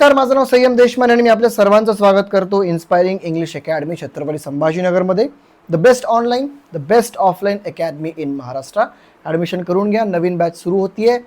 नमस्कार, माझं नाव संयम देशमाने आणि मी आपल्या सर्वांचं स्वागत करतो इन्स्पायरिंग इंग्लिश अकॅडमी छत्रपती संभाजीनगरमध्ये. The best online, the best offline academy in Maharashtra. Admission करून घ्या, नवीन बॅच सुरू होतीये.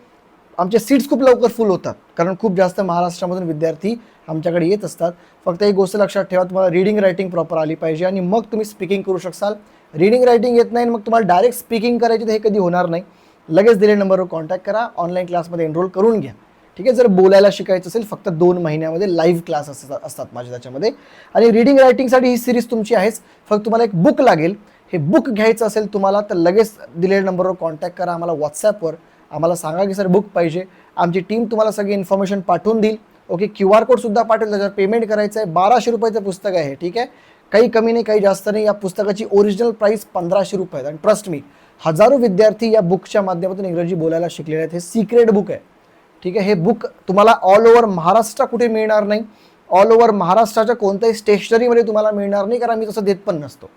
आमचे सीट्स खूप लवकर फुल होतात कारण खूप जास्त महाराष्ट्रामधून विद्यार्थी आमच्याकडे येत असतात. फक्त एक गोष्ट लक्षात ठेवा, तुम्हाला रीडिंग रायटिंग प्रॉपर आली पाहिजे आणि मग तुम्ही स्पीकिंग करू शकाल. रीडिंग रायटिंग येत नाही मग तुम्हाला डायरेक्ट स्पीकिंग करायची तर हे कधी होणार नाही. लगेच दिलेल्या नंबरवर कॉन्टॅक्ट करा, ऑनलाईन क्लासमध्ये एनरोल करून घ्या. ठीक आहे. जर बोलायला शिकायचं असेल फक्त 2 महिन्यामध्ये लाईव्ह क्लास असतात माझे त्याच्यामध्ये. आणि रीडिंग रायटिंगसाठी ही सिरीज तुमची आहेच. फक्त तुम्हाला एक बुक लागेल. हे बुक घ्यायचं असेल तुम्हाला तर लगेच दिलेल्या नंबरवर कॉन्टॅक्ट करा आम्हाला व्हॉट्सॲपवर. आम्हाला सांगा की सर बुक पाहिजे. आमची टीम तुम्हाला सगळी इन्फॉर्मेशन पाठवून देईल. ओके. QR कोडसुद्धा पाठवेल, त्याच्यावर पेमेंट करायचं आहे. 1200 रुपयाचं पुस्तक आहे. ठीक आहे. काही कमी नाही, काही जास्त नाही. या पुस्तकाची ओरिजिनल प्राईस 1500 रुपये. आणि ट्रस्ट मी, हजारो विद्यार्थी या बुकच्या माध्यमातून इंग्रजी बोलायला शिकलेले आहेत. हे सिक्रेट बुक आहे. ठीक आहे. हे बुक तुम्हाला ऑल ओव्हर महाराष्ट्र कुठे मिळणार नाही. ऑल ओव्हर महाराष्ट्राच्या कोणत्याही स्टेशनरीमध्ये तुम्हाला मिळणार नाही, कारण आम्ही तसं देत पण नसतो.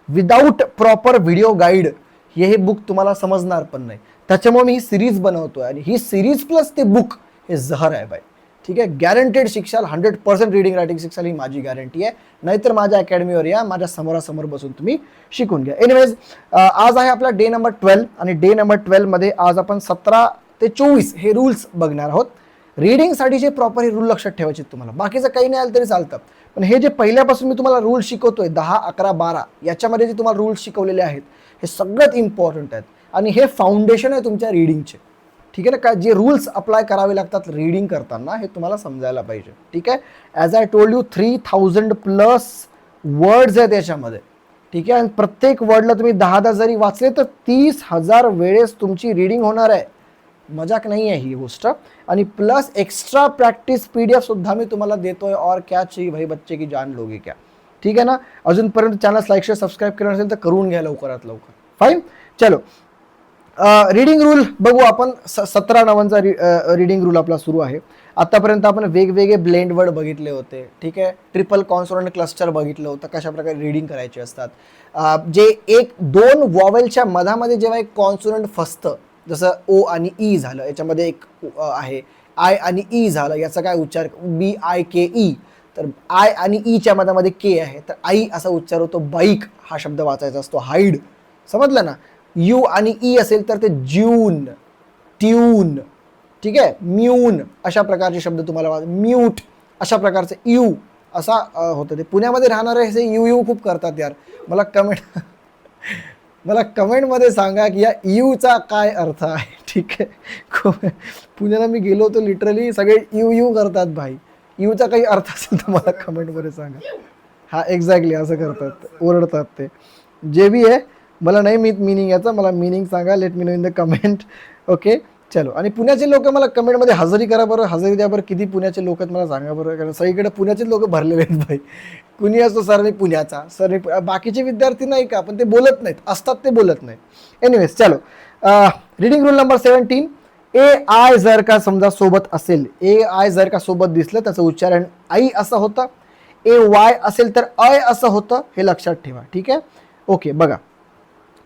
विदाऊट प्रॉपर व्हिडिओ गाईड हे बुक तुम्हाला समजणार पण नाही. त्याच्यामुळे मी ही सिरीज बनवतोय आणि ही सिरीज प्लस ते बुक हे जहर आहे बाय. ठीक आहे. गॅरंटेड शिक्षाल, 100% रीडिंग रायटिंग शिक्षाल, ही माझी गॅरंटी आहे. नाहीतर माझ्या अकॅडमीवर या, माझ्या समोरासमोर बसून तुम्ही शिकून घ्या. एनिवेज, आज आहे आपला डे नंबर 12 आणि डे नंबर 12 मध्ये आज आपण 17 ते 24 हे रूल्स बघणार आहोत. रीडिंगसाठी जे प्रॉपर हे रूल लक्षात ठेवायचे तुम्हाला. बाकीचं काही नाही आलं तरी चालतं, पण हे जे पहिल्यापासून मी तुम्हाला रूल शिकवतोय 10, 11, 12 याच्यामध्ये जे तुम्हाला रूल्स शिकवलेले आहेत हे सगळ्यात इम्पॉर्टंट आहेत आणि हे फाउंडेशन आहे तुमच्या रीडिंगचे. ठीक आहे ना. काय जे रूल्स अप्लाय करावे लागतात रीडिंग करताना हे तुम्हाला समजायला पाहिजे. ठीक आहे. As I told you 3000+ words आहेत याच्यामध्ये. ठीक आहे. आणि प्रत्येक वर्डला तुम्ही 10 जरी वाचले तर 30,000 वेळेस तुमची रीडिंग होणार आहे. मजाक नाही आहे ही गोष्ट. आणि प्लस एक्स्ट्रा प्रॅक्टिस PDF सुद्धा मी तुम्हाला देतोय. और क्या चाहिए भाई बच्चे की जान लोगे क्या. ठीक आहे ना. अजूनपर्यंत चॅनल लाईक शेअर सबस्क्राईब केलं नसेल तर करून घ्या लवकरात लवकर. फाईन. चलो, रीडिंग रूल बघू आपण. 17 नावांचा रीडिंग रूल आपला सुरू आहे. आतापर्यंत आपण वेगवेगळे ब्लेंड वर्ड बघितले होते. ठीक आहे. ट्रिपल कॉन्सोनंट क्लस्टर बघितलं होतं, कशा प्रकारे रीडिंग करायचे असतात. जे 1-2 वॉवेलच्या मधामध्ये जेव्हा एक कॉन्सोनंट फसतं, जसं ओ आणि ई झालं, याच्यामध्ये एक आहे आय आणि ई झालं, याचा काय उच्चार BIKE. तर आय आणि ईच्या मधामध्ये के आहे तर आई असा उच्चार होतो. बाईक हा शब्द वाचायचा असतो. हाईड, समजलं ना. यू आणि ई असेल तर ते ज्यून, ट्यून. ठीक आहे. म्यून अशा प्रकारचे शब्द तुम्हाला म्यूट अशा प्रकारचे यू असा होतं. ते पुण्यामध्ये राहणारे हे यू खूप करतात यार. मला कमेंटमध्ये सांगा की या यूचा काय अर्थ आहे. ठीक आहे. पुण्याला मी गेलो तर लिटरली सगळे यू करतात भाई. यूचा काही अर्थ असेल तर मला कमेंटमध्ये सांगा. हा एक्झॅक्टली असं करतात, ओरडतात ते. जे बी आहे, मला नाही मिनिंग याचा, मला मिनिंग सांगा. Let me know in the comment. Okay. चलो. आणि पुण्याचे लोक मला कमेंटमध्ये हजेरी करा बरं, हजेरी द्या बरं. किती पुण्याचे लोक आहेत मला सांगा बरं, कारण सगळीकडे पुण्याचेच लोक भरलेले आहेत भाई. कुणी असतो सर मी पुण्याचा, सर मी बाकीचे विद्यार्थी नाही का, पण ते बोलत नाहीत, असतात ते बोलत नाहीत. एनिवेज चलो, रीडिंग रूल नंबर 17. AI जर का समजा सोबत असेल, AI जर का सोबत दिसलं त्याचं उच्चारण आई असं होतं. AY असेल तर अय असं होतं. हे लक्षात ठेवा. ठीक आहे. ओके. बघा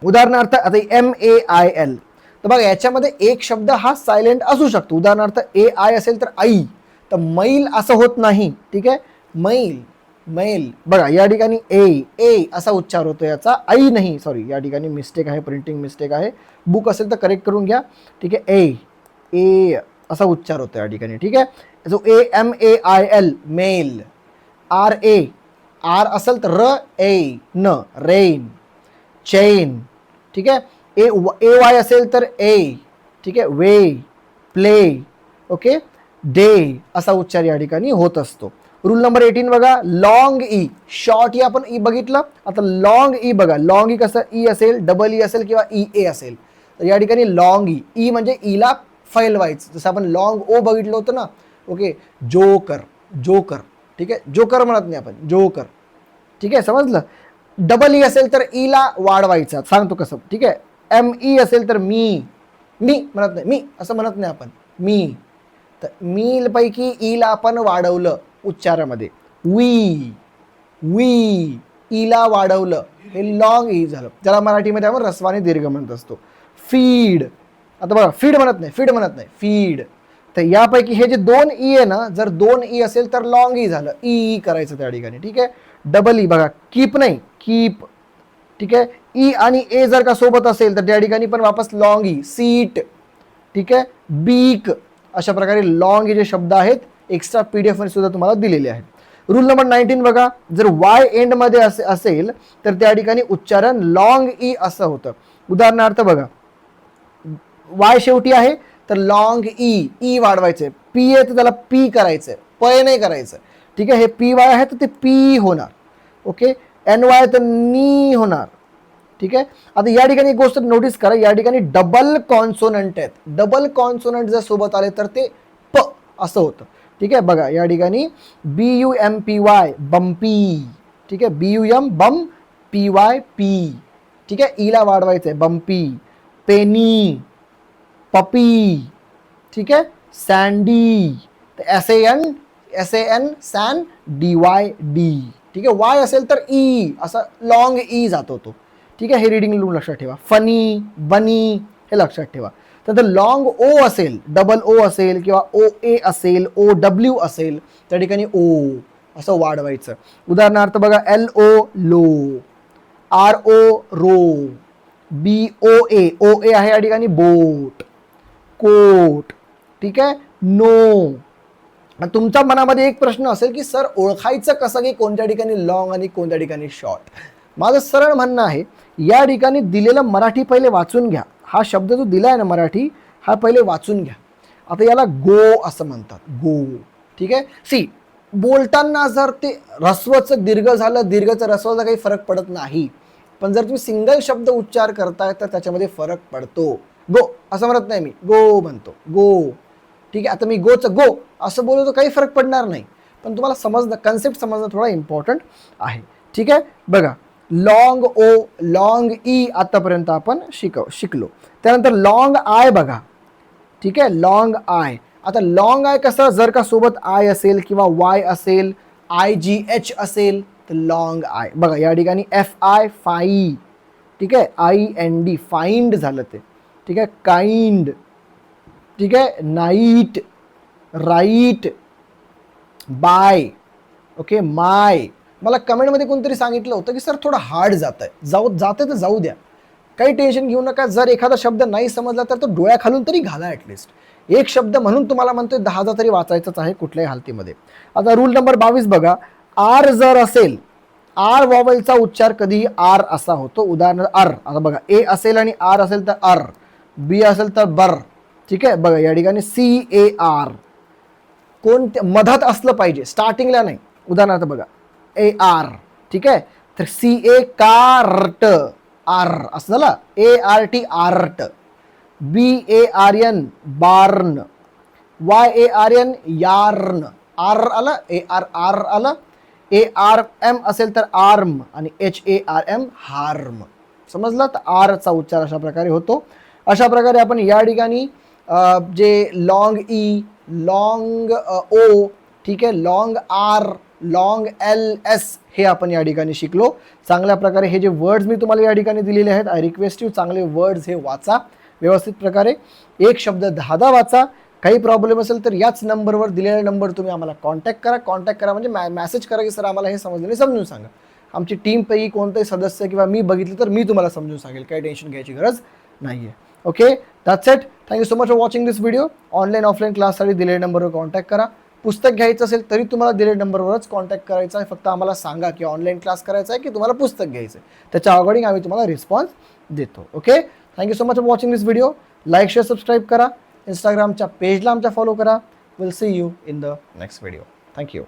उदाहरणार्थ आता MAIL, तर बघा याच्यामध्ये एक शब्द हा सायलेंट असू शकतो. उदाहरणार्थ AI असेल तर आई, तर मैल असं होत नाही. ठीक आहे. मैल, मैल. बघा या ठिकाणी ए असा उच्चार होतो याचा, आई नाही. सॉरी, या ठिकाणी मिस्टेक आहे, प्रिंटिंग मिस्टेक आहे. बुक असेल तर करेक्ट करून घ्या. ठीक आहे. ए असा उच्चार होतो या ठिकाणी. ठीक आहे. जो AMAIL मेल. आर असेल तर न रेन, चेन. ठीक आहे. AY असेल तर ए. ठीक आहे. वे, प्ले. ओके. डे असा उच्चार या ठिकाणी होत असतो. रूल नंबर 18 बघा. लॉंग ई, शॉर्ट ई आपण ई बघितलं. आता लॉंग ई बघा. लॉंग ई कसं, ई असेल, डबल ई असेल किंवा EA असेल. तर या ठिकाणी लॉंग ई म्हणजे ईला फैलवायचं. जसं आपण लॉंग ओ बघितलं होतं ना. ओके. Joker, joker. ठीक आहे. जोकर म्हणत नाही आपण, जोकर. ठीक आहे. समजलं. डबल ई असेल तर ईला वाढवायचा. सांगतो कसं. ठीक आहे. ME असेल तर मी म्हणत नाही, मी असं म्हणत नाही आपण, मी. तर मी पैकी ईला आपण वाढवलं उच्चारामध्ये. वी ईला वाढवलं, हे लॉंग ई झालं. ज्याला मराठीमध्ये आपण रस्वानी दीर्घ म्हणत असतो. फीड. आता बघा, फीड म्हणत नाही, फीड. तर यापैकी हे जे 2 ई आहे ना, जर 2 ई असेल तर लॉंग ई झालं, ई करायचं त्या ठिकाणी. ठीक आहे. डबल ई बघा, कीप नाही, कीप. ठीक आहे. ई आणि ए जर का सोबत असेल तर त्या ठिकाणी पण वापस लॉंग ई, सीट. ठीक आहे. बीक. अशा प्रकारे लॉंग जे शब्द आहेत एक्स्ट्रा पीडीएफ मध्ये सुद्धा तुम्हाला दिलेले आहेत. रूल नंबर 19 बघा, जर वाय एंड मध्ये असेल तर त्या ठिकाणी उच्चारण लॉंग ई असं होतं. उदाहरणार्थ बघा, वाय शेवटी आहे तर लॉंग ई, ई वाढवायचे. पी आहे तर त्याला पी करायचंय, पय नाही करायचं. ठीक आहे. हे पी वाय आहे तर ते पी होणार. ओके. एन वाय तर नी होणार. ठीक आहे. आता या ठिकाणी एक गोष्ट नोटीस करा, या ठिकाणी डबल कॉन्सोनंट आहेत. डबल कॉन्सोनंट जर सोबत आले तर ते प असं होतं. ठीक आहे. बघा या ठिकाणी BUMPY बम्पी. ठीक आहे. BUM बम, PY पी. ठीक आहे. ईला वाढवायचंय, बम्पी. पेनी, पपी. ठीक आहे. Sandy, SAN San, DY D. ठीक आहे. वाय असेल तर ई, असा लॉंग ई जातो तो. ठीक आहे. हे रीडिंग लक्षात ठेवा. फनी, बनी हे लक्षात ठेवा. तर लॉंग ओ असेल, डबल ओ असेल किंवा OA असेल, OW असेल त्या ठिकाणी ओ असं वाढवायचं. उदाहरणार्थ बघा, LO लो, RO रो, BOA OA आहे या ठिकाणी बोट, कोट. ठीक आहे. नो. तुमच्या मनामध्ये एक प्रश्न असेल की सर ओळखायचं कसं की कोणत्या ठिकाणी लॉंग आणि कोणत्या ठिकाणी शॉर्ट. माझं सरळ म्हणणं आहे, या ठिकाणी दिलेलं मराठी पहिले वाचून घ्या. हा शब्द जो दिला आहे ना मराठी, हा पहिले वाचून घ्या. आता याला गो असं म्हणतात, गो. ठीक आहे. सी, बोलताना जर ते ऱ्हस्वचं दीर्घ झालं, दीर्घचं ऱ्हस्वाचा काही फरक पडत नाही. पण जर तुम्ही सिंगल शब्द उच्चार करताय तर त्याच्यामध्ये फरक पडतो. गो असं म्हणत नाही मी, गो म्हणतो, गो. ठीक आहे. आता मी गोचं गो असं बोलतो काही फरक पडणार नाही. पण तुम्हाला समजणं, कन्सेप्ट समजणं थोडा इम्पॉर्टंट आहे. ठीक आहे. बघा, लॉंग ओ, लॉंग ई आतापर्यंत आपण शिकलो. त्यानंतर लॉंग आय बघा. ठीक आहे. Long I. आता लॉंग आय कसं, जर का सोबत आय असेल किंवा वाय असेल, IGH असेल तर लॉंग आय. बघा या ठिकाणी FI फाई. ठीक आहे. IND फाइंड झालं ते. ठीक आहे. काइंड. ठीक आहे. Night, right, bye. Okay. My. मला कमेंटमध्ये कोणतरी सांगितलं होतं की सर थोडं हार्ड जातंय, जाते तर जाऊ द्या, काही टेन्शन घेऊ नका. जर एखादा शब्द नाही समजला तर तो डोळ्याखालून तरी घाला. ॲटलिस्ट एक शब्द म्हणून तुम्हाला म्हणतोय 10दा तरी वाचायचंच आहे कुठल्याही हालतीमध्ये. आता रूल नंबर 22 बघा, आर जर असेल, आर वॉवेलचा उच्चार कधीही आर असा होतो. उदाहरणार्थ आर. आता बघा, ए असेल आणि आर असेल तर आर, बी असेल तर बर. ठीक आहे. बघा या ठिकाणी CAR कोणत्या मधात असलं पाहिजे, स्टार्टिंगला नाही. उदाहरणार्थ बघा, AR. ठीक आहे. तर CA कार्ट, आर असं झालं. ART art, BARN barn, YARN yarn, R आलं, ARR आलं, ARM असेल तर आर्म आणि HARM हार्म. समजलं. तर आरचा उच्चार अशा प्रकारे होतो. अशा प्रकारे आपण या ठिकाणी जे लॉंग ई, लॉंग ओ, ठीक आहे, लॉंग आर, लॉंग LS हे आपण या ठिकाणी शिकलो. चांगल्या प्रकारे हे जे वर्ड्स मी तुम्हाला या ठिकाणी दिलेले आहेत, आय रिक्वेस्ट यू चांगले वर्ड्स हे वाचा व्यवस्थित प्रकारे. एक शब्द 10दा वाचा. काही प्रॉब्लेम असेल तर याच नंबरवर, दिलेला नंबर तुम्ही आम्हाला कॉन्टॅक्ट करा म्हणजे मेसेज करा की सर आम्हाला हे समजलं नाही, समजून सांगा. आमची टीमपैकी कोणताही सदस्य किंवा मी बघितलं तर मी तुम्हाला समजून सांगेल. काही टेन्शन घ्यायची गरज नाही आहे. Okay, that's it. Thank you so much for watching this video. Online offline क्लाससाठी दिलेल्या नंबरवर कॉन्टॅक्ट करा. पुस्तक घ्यायचं असेल तरी तुम्हाला दिलेल्या नंबरवरच कॉन्टॅक्ट करायचा आहे. फक्त आम्हाला सांगा की ऑनलाईन क्लास करायचा आहे की तुम्हाला पुस्तक घ्यायचं आहे. त्याच्या अकॉर्डिंग आम्ही तुम्हाला रिस्पॉन्स देतो. Okay, thank you so much for watching this video. Like, share, subscribe करा. इंस्टाग्रामच्या पेजला आमच्या फॉलो करा. Will see you in the next video. Thank you.